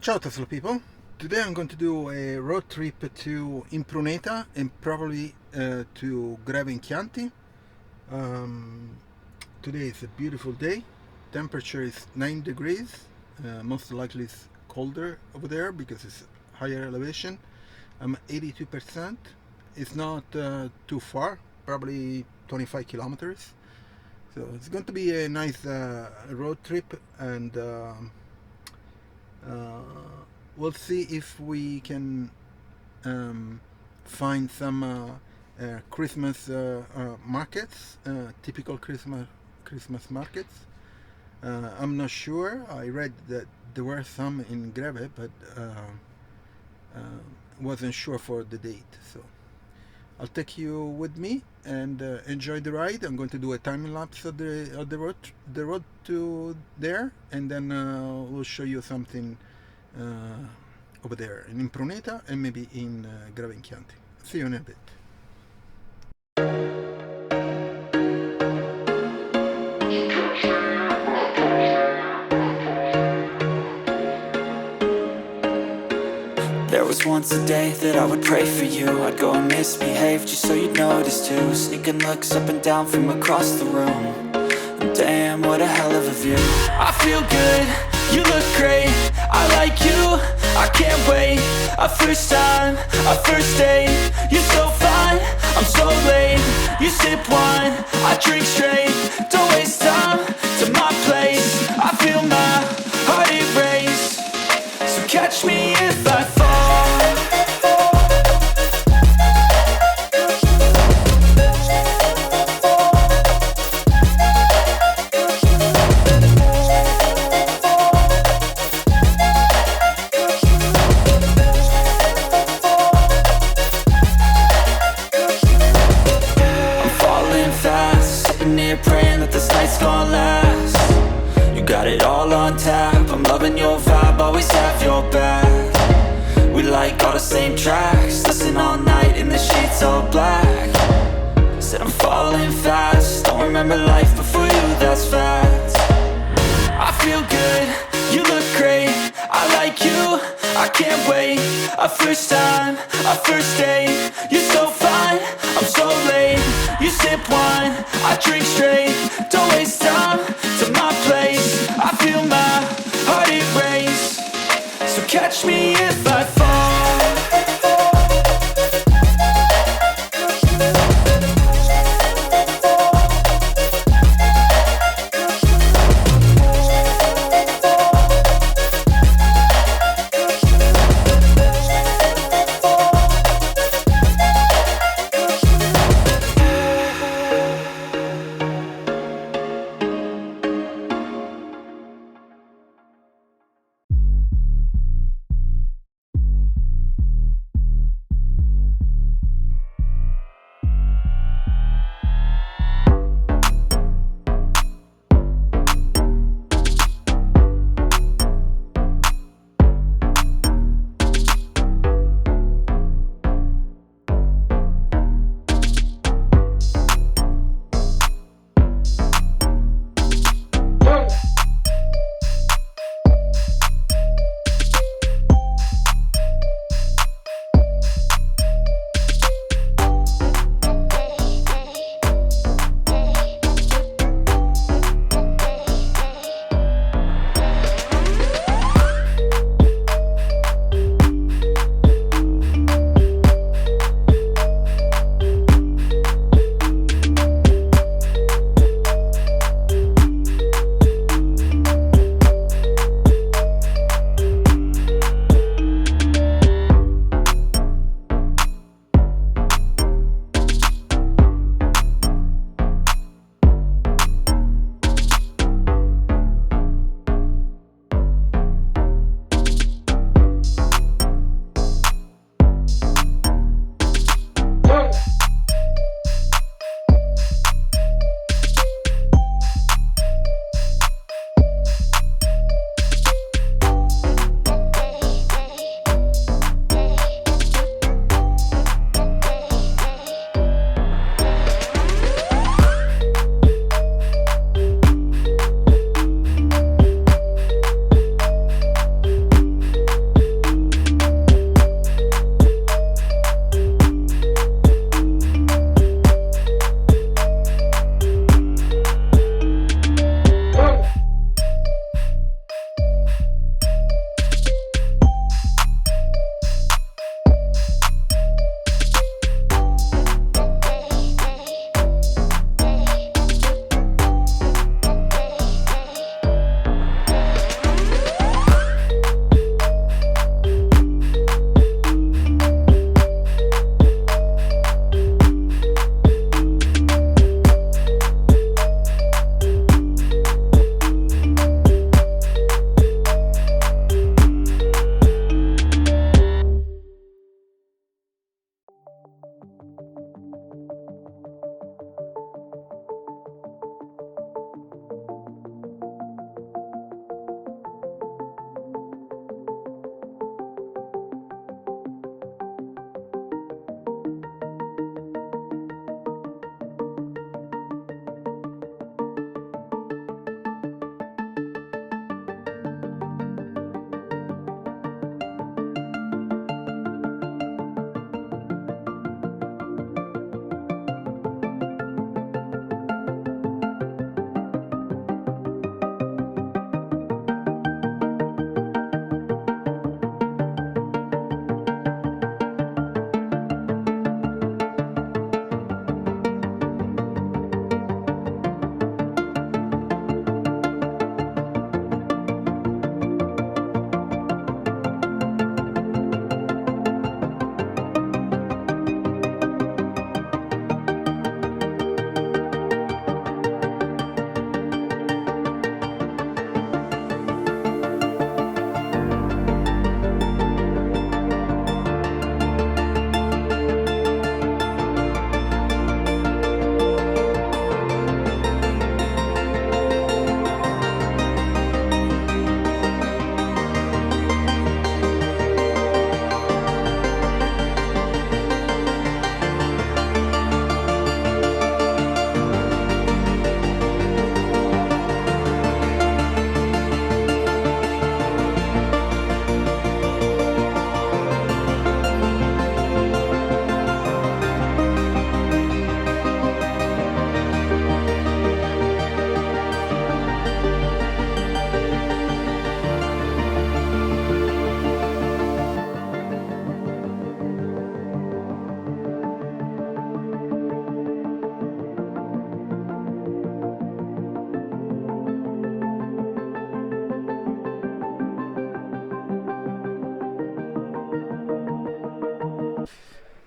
Ciao Tesla people! Today I'm going to do a road trip to Impruneta and probably to Greve in Chianti. Um, Today is a beautiful day. Temperature is 9 degrees. Most likely it's colder over there because it's higher elevation. I'm 82%. It's not too far, probably 25 kilometers. So it's going to be a nice road trip, and uh, we'll see if we can find some Christmas markets, typical Christmas markets. I'm not sure. I read that there were some in Greve, but wasn't sure for the date. So I'll take you with me and enjoy the ride. I'm going to do a time lapse of the road to there, and then we'll show you something over there in Impruneta and maybe in Greve in Chianti. See you in a bit. There was once a day that I would pray for you. I'd go and misbehave just so you'd notice too. Sneaking looks up and down from across the room. And damn, what a hell of a view. I feel good, you look great, I like you, I can't wait. A first time, a first date. You're so fine, I'm so late. You sip wine, I drink straight. Don't waste time to my place. I feel my heart erase. So catch me if I fall. Praying that this night's gonna last. You got it all on tap, I'm loving your vibe, always have your back. We like all the same tracks, listen all night in the sheets all black. Said I'm falling fast, don't remember life before you, that's fact. I feel good, you look great, I like you, I can't wait. A first time, a first date. You're so fine, I'm so late. You sip wine, I drink straight. Don't waste time to my place. I feel my heart erase. So catch me if I fall.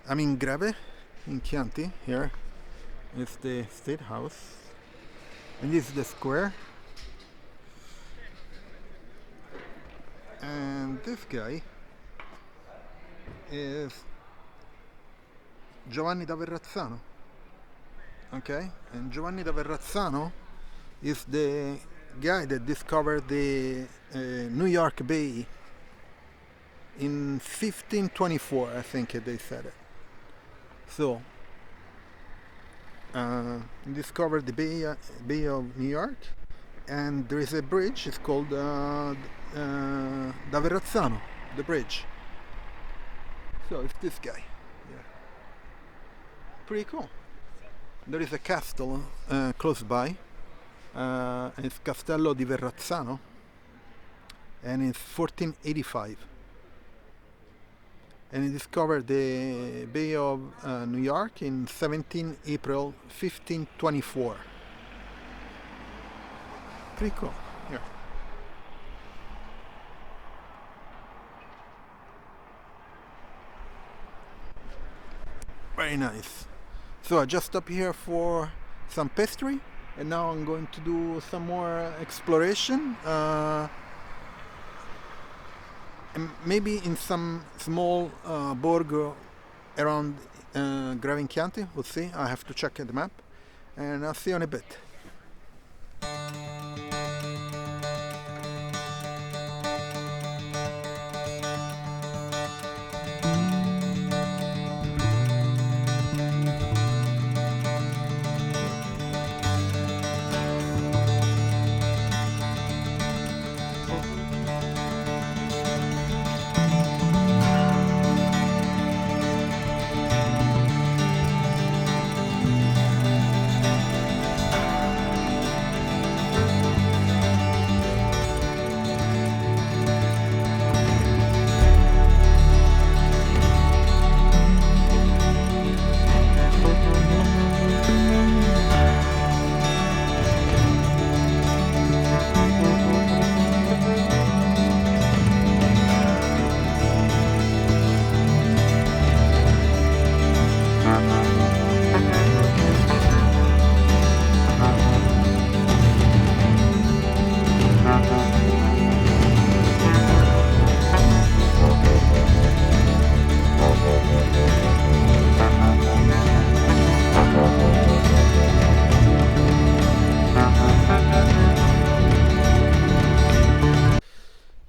I'm in Greve, in Chianti. Here is the state house, and this is the square. And this guy is Giovanni da Verrazzano. Okay, and Giovanni da Verrazzano is the guy that discovered the New York Bay in 1524, I think they said it. So, he discovered the Bay of New York, and there is a bridge. It's called Da Verrazzano, the bridge. So it's this guy. Yeah. Pretty cool. There is a castle close by. It's Castello di Verrazzano, and it's 1485. And he discovered the Bay of New York in 17 April 1524. Pretty cool. Yeah. Very nice. So I just stopped here for some pastry, and now I'm going to do some more exploration. And maybe in some small borgo around Greve in Chianti. We'll see. I have to check the map, and I'll see you in a bit.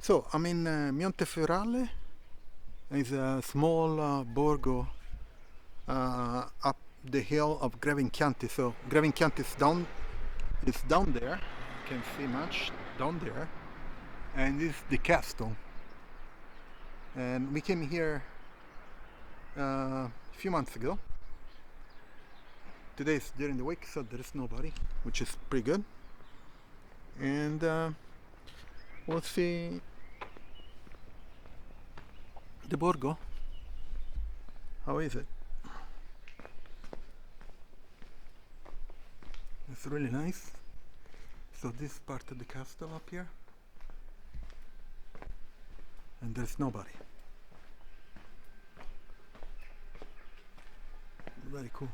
So I'm in Montefioralle. It's a small borgo up the hill of Greve in Chianti. So Greve in Chianti is down there. You can see much down there, and this is the castle. And we came here a few months ago. Today is during the week, so there is nobody, which is pretty good. And we'll see the borgo. How is it? It's really nice. So this part of the castle up here, and there's nobody. Very cool.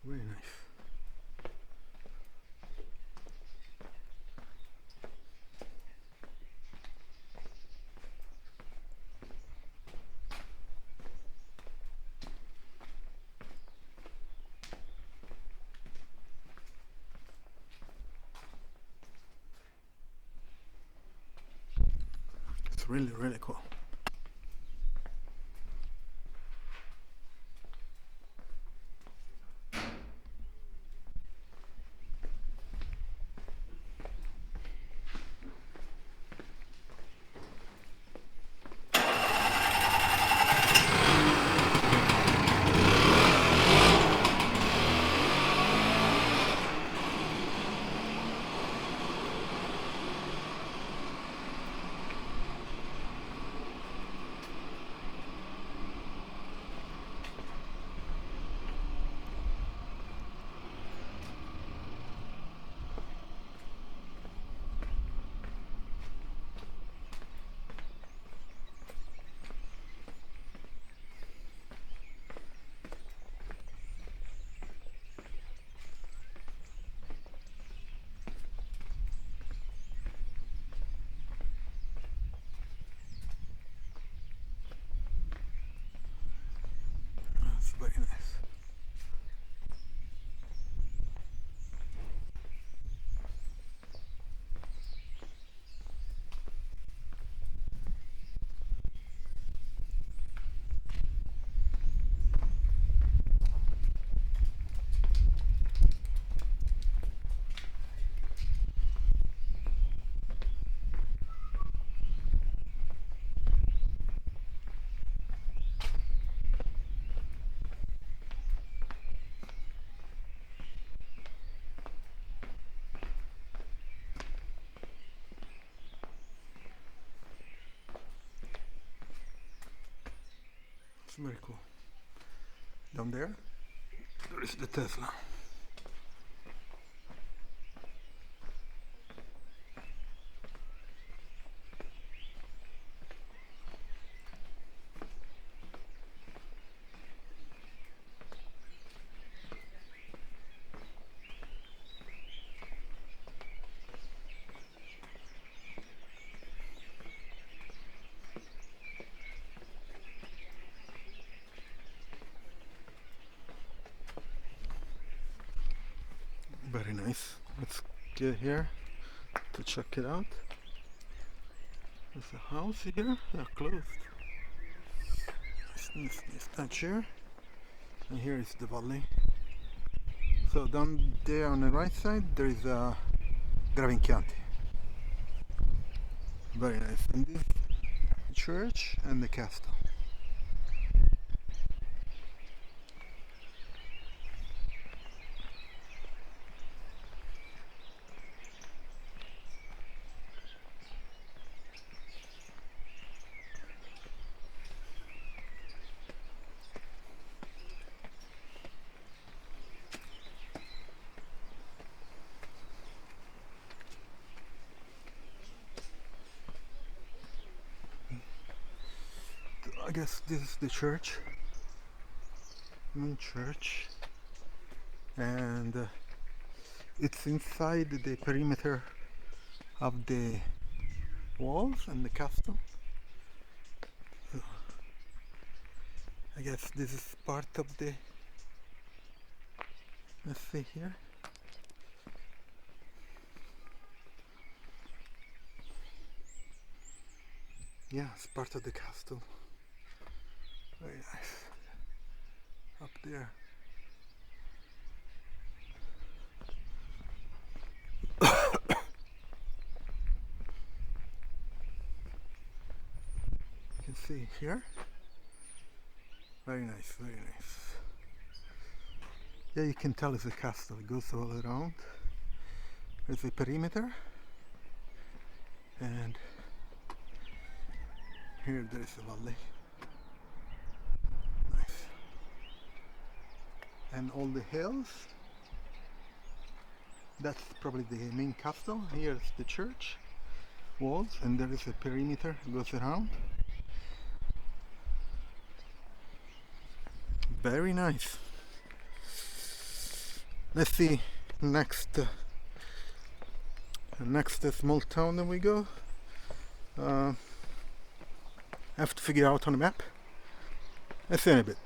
Very nice. It's really, really cool. very cool. Down there is the Tesla. Very nice. Let's get here to check it out. There's a house here. Yeah, closed. It's not here. And here is the valley. So down there on the right side there is a Greve in Chianti. Very nice. And this church and the castle. I guess this is the church, main church, and it's inside the perimeter of the walls and the castle. So I guess this is part of the, let's see here. Yeah, it's part of the castle. Very nice. Up there. You can see here. Very nice, very nice. Yeah, you can tell it's a castle. It goes all around. There's a perimeter. And here there is a valley. And all the hills, that's probably the main castle. Here's the church walls, and there is a perimeter goes around. Very nice. Let's see next small town that we go. I have to figure out on the map. Let's see in a bit.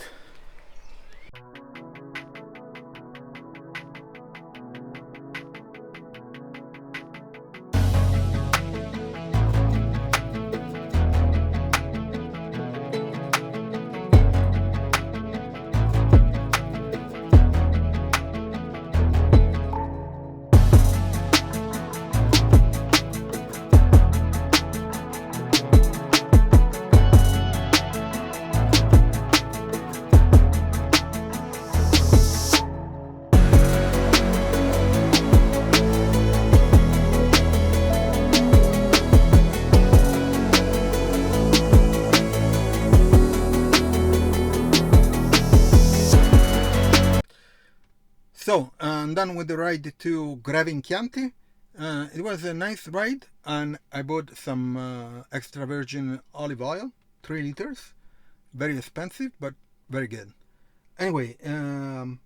So I'm done with the ride to Greve in Chianti. It was a nice ride, and I bought some extra virgin olive oil, 3 liters. Very expensive, but very good. Anyway, the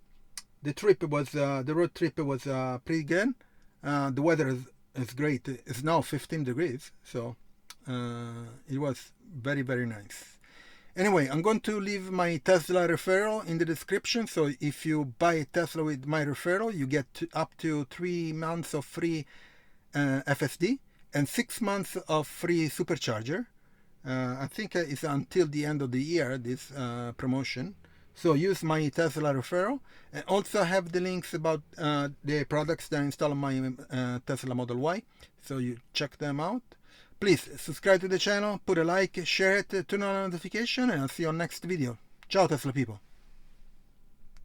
road trip was pretty good. The weather is great. It's now 15 degrees, so it was very, very nice. Anyway, I'm going to leave my Tesla referral in the description. So if you buy a Tesla with my referral, you get up to 3 months of free FSD and 6 months of free Supercharger. I think it's until the end of the year, this promotion. So use my Tesla referral. And also have the links about the products that I install on my Tesla Model Y. So you check them out. Please subscribe to the channel, put a like, share it, turn on notification, and I'll see you on next video. Ciao Tesla people!